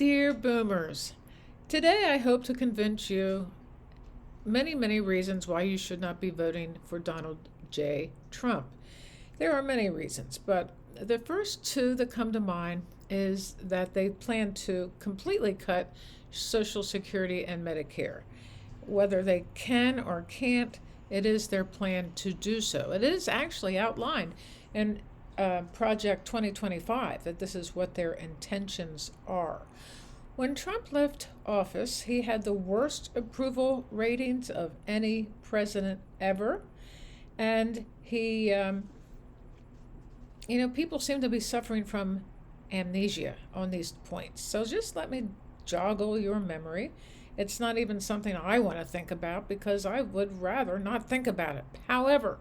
Dear Boomers, today I hope to convince you many reasons why you should not be voting for Donald J. Trump. There are many reasons, but the first two that come to mind is that they plan to completely cut Social Security and Medicare. Whether they can or can't, it is their plan to do so. It is actually outlined in Project 2025 that this is what their intentions are. When Trump left office, he had the worst approval ratings of any president ever. And people seem to be suffering from amnesia on these points. So just let me joggle your memory. It's not even something I want to think about because I would rather not think about it. However,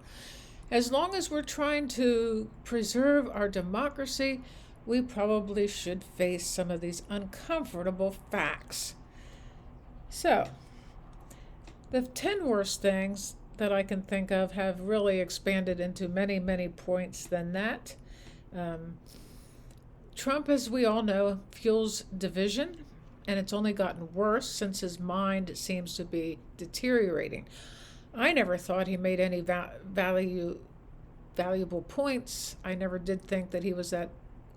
as long as we're trying to preserve our democracy, we probably should face some of these uncomfortable facts. So, the 10 worst things that I can think of have really expanded into many points than that. Trump, as we all know, fuels division, and it's only gotten worse since his mind seems to be deteriorating. I never thought he made any valuable points. I never did think that he was that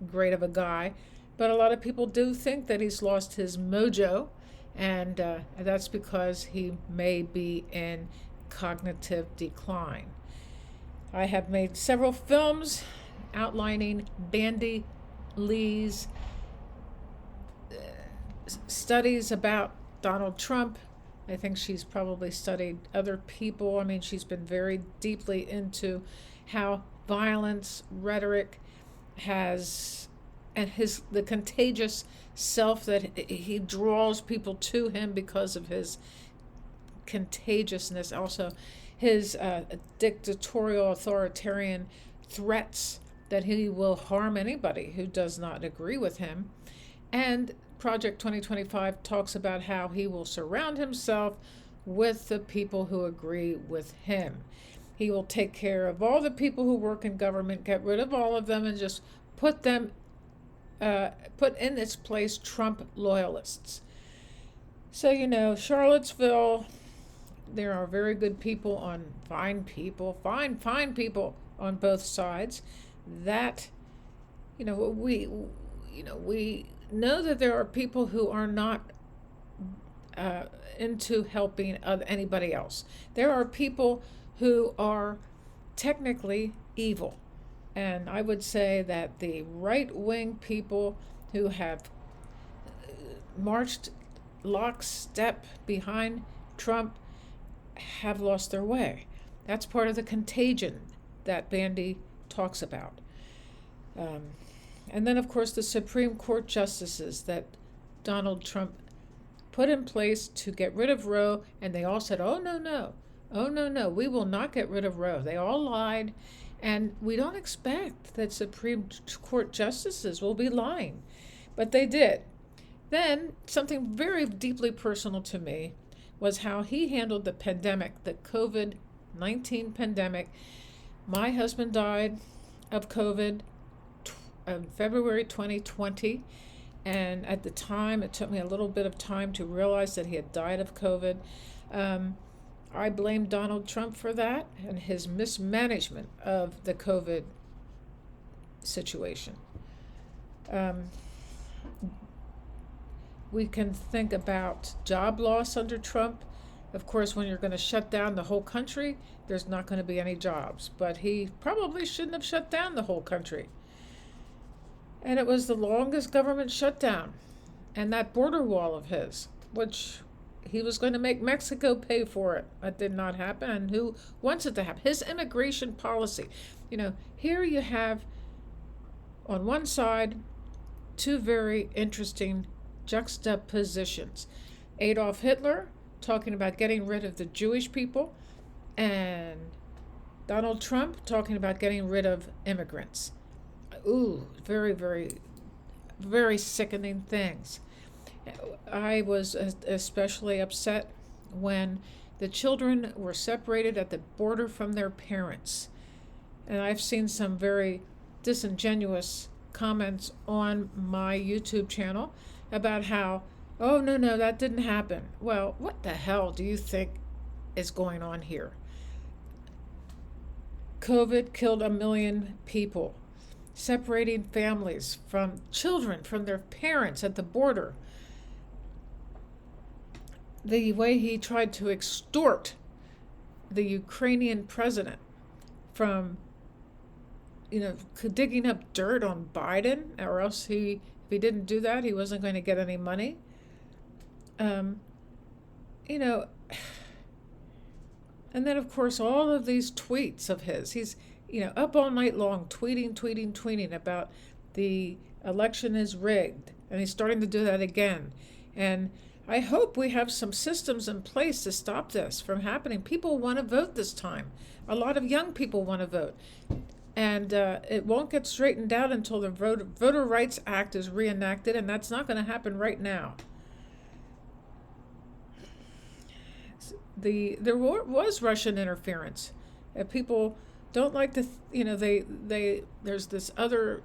great of a guy, but a lot of people do think that he's lost his mojo, and that's because he may be in cognitive decline. I have made several films outlining Bandy Lee's studies about Donald Trump. I think she's probably studied other people. I mean, she's been very deeply into how violence, rhetoric has, and the contagious self that he draws people to him because of his contagiousness. Also, his dictatorial, authoritarian threats that he will harm anybody who does not agree with him. And Project 2025 talks about how he will surround himself with the people who agree with him. He will take care of all the people who work in government, get rid of all of them, and just put in its place Trump loyalists. So, Charlottesville, there are very good people fine people on both sides. That, we know that there are people who are not into helping anybody else. There are people who are technically evil. And I would say that the right-wing people who have marched lockstep behind Trump have lost their way. That's part of the contagion that Bandy talks about. And then, of course, the Supreme Court justices that Donald Trump put in place to get rid of Roe, and they all said, oh, no, we will not get rid of Roe. They all lied, and we don't expect that Supreme Court justices will be lying, but they did. Then, something very deeply personal to me was how he handled the pandemic, the COVID-19 pandemic. My husband died of COVID in February 2020, and at the time, it took me a little bit of time to realize that he had died of COVID. I blame Donald Trump for that and his mismanagement of the COVID situation. We can think about job loss under Trump. Of course, when you're going to shut down the whole country, there's not going to be any jobs. But he probably shouldn't have shut down the whole country. And it was the longest government shutdown. And that border wall of his, which he was going to make Mexico pay for it. That did not happen. And who wants it to happen? His immigration policy. Here you have, on one side, two very interesting juxtapositions. Adolf Hitler talking about getting rid of the Jewish people, and Donald Trump talking about getting rid of immigrants. Ooh, very sickening things. I was especially upset when the children were separated at the border from their parents. And I've seen some very disingenuous comments on my YouTube channel about how, oh, no, no, that didn't happen. Well, what the hell do you think is going on here? COVID killed 1 million people, separating families from children, from their parents at the border. The way he tried to extort the Ukrainian president from, digging up dirt on Biden, or else if he didn't do that, he wasn't going to get any money. Um, you know, and then of course all of these tweets of he's, up all night long tweeting about the election is rigged, and he's starting to do that again. And I hope we have some systems in place to stop this from happening. People want to vote this time. A lot of young people want to vote. And it won't get straightened out until the Voter Rights Act is reenacted, and that's not going to happen right now. There was Russian interference. People don't like to, there's this other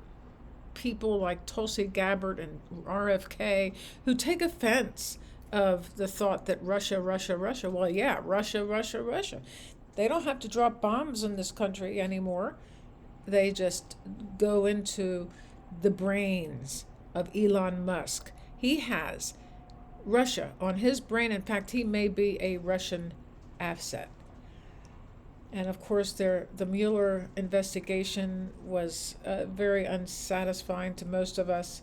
people like Tulsi Gabbard and RFK who take offense of the thought that Russia. Well, yeah, Russia. They don't have to drop bombs in this country anymore. They just go into the brains of Elon Musk. He has Russia on his brain. In fact, he may be a Russian asset. And of course, the Mueller investigation was very unsatisfying to most of us.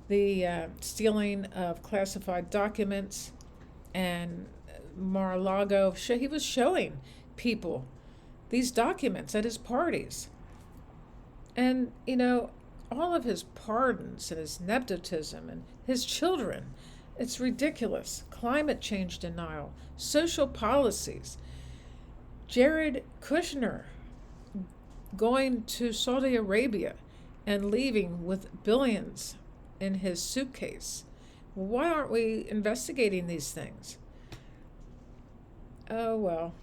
The stealing of classified documents, and Mar-a-Lago, he was showing people these documents at his parties. And, all of his pardons and his nepotism and his children, it's ridiculous. Climate change denial, social policies. Jared Kushner going to Saudi Arabia and leaving with billions in his suitcase. Why aren't we investigating these things? Oh, well,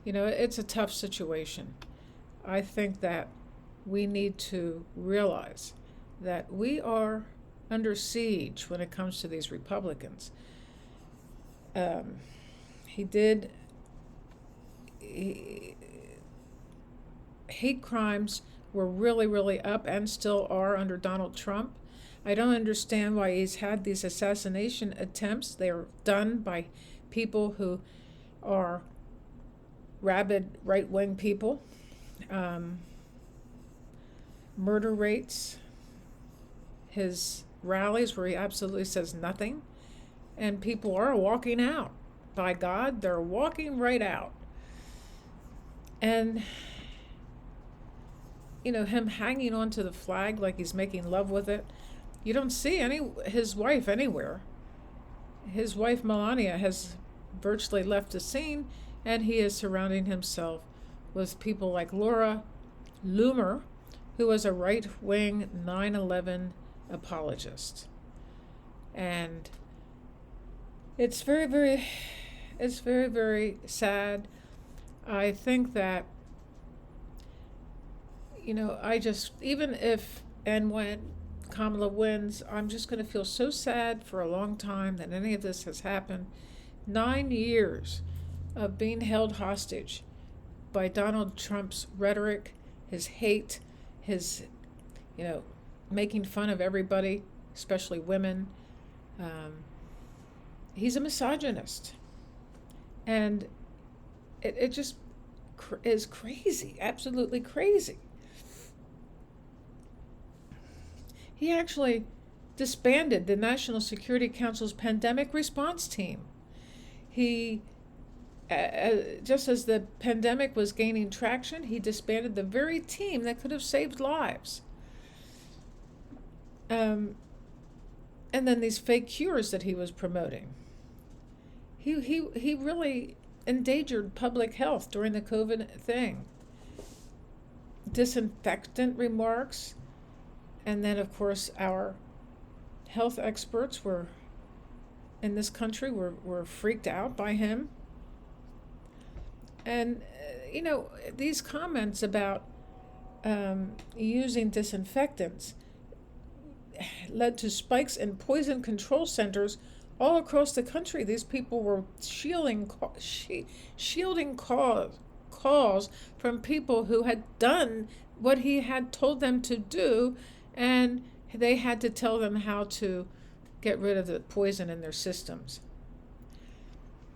it's a tough situation. I think that we need to realize that we are under siege when it comes to these Republicans. Hate crimes were really, really up and still are under Donald Trump. I don't understand why he's had these assassination attempts. They are done by people who are rabid right-wing people. Murder rates, his rallies where he absolutely says nothing, and people are walking out. By God, they're walking right out. And him hanging onto the flag like he's making love with it. You don't see his wife anywhere. His wife Melania has virtually left the scene, and he is surrounding himself with people like Laura Loomer, who was a right-wing 9/11 apologist. And it's very, very sad. I think that, even if and when Kamala wins, I'm just going to feel so sad for a long time that any of this has happened. 9 years of being held hostage by Donald Trump's rhetoric, his hate, his, making fun of everybody, especially women. He's a misogynist. And it just is crazy, absolutely crazy. He actually disbanded the National Security Council's pandemic response team. He, just as the pandemic was gaining traction, he disbanded the very team that could have saved lives. And then these fake cures that he was promoting. He really endangered public health during the COVID thing. Disinfectant remarks. And then, of course, our health experts in this country were freaked out by him. And, these comments about using disinfectants, led to spikes in poison control centers all across the country. These people were shielding calls from people who had done what he had told them to do, and they had to tell them how to get rid of the poison in their systems.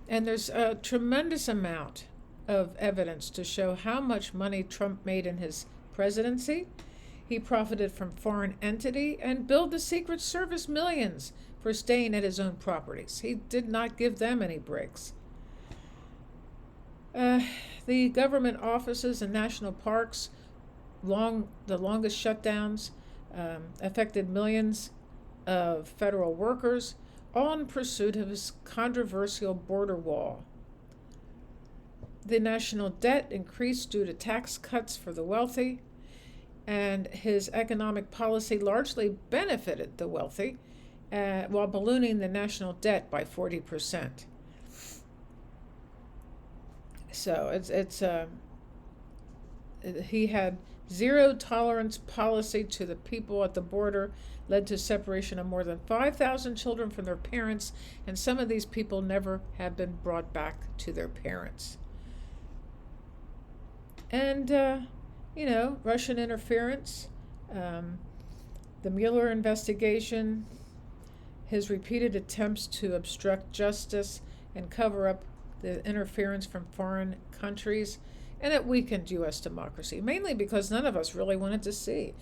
And there's a tremendous amount of evidence to show how much money Trump made in his presidency. He profited from foreign entity and billed the Secret Service millions for staying at his own properties. He did not give them any breaks. The government offices and national parks, the longest shutdowns, affected millions of federal workers, all in pursuit of his controversial border wall. The national debt increased due to tax cuts for the wealthy, and his economic policy largely benefited the wealthy, while ballooning the national debt by 40%. So he had zero tolerance policy to the people at the border, led to separation of more than 5,000 children from their parents, and some of these people never have been brought back to their parents. And, Russian interference, the Mueller investigation, his repeated attempts to obstruct justice and cover up the interference from foreign countries, and it weakened U.S. democracy, mainly because none of us really wanted to see.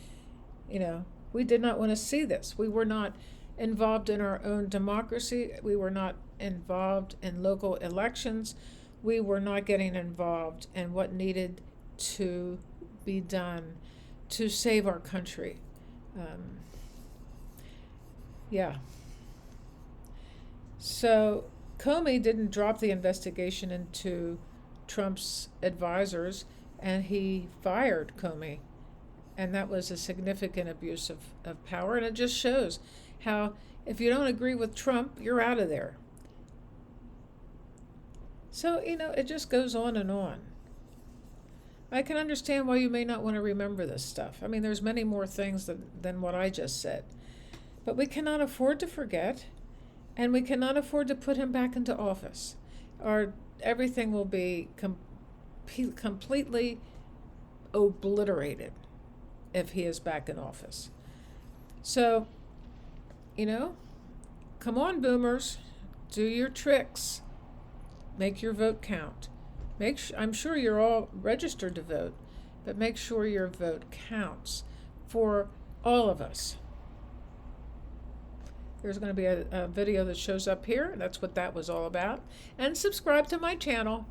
We did not want to see this. We were not involved in our own democracy. We were not involved in local elections. We were not getting involved in what needed to be done to save our country. So Comey didn't drop the investigation into Trump's advisors, and he fired Comey. And that was a significant abuse of power. And it just shows how if you don't agree with Trump, you're out of there. So, it just goes on and on. I can understand why you may not want to remember this stuff. I mean, there's many more things than what I just said. But we cannot afford to forget, and we cannot afford to put him back into office, or everything will be completely obliterated if he is back in office. So, come on, boomers, do your tricks. Make your vote count. I'm sure you're all registered to vote, but make sure your vote counts for all of us. There's going to be a video that shows up here. That's what that was all about. And subscribe to my channel.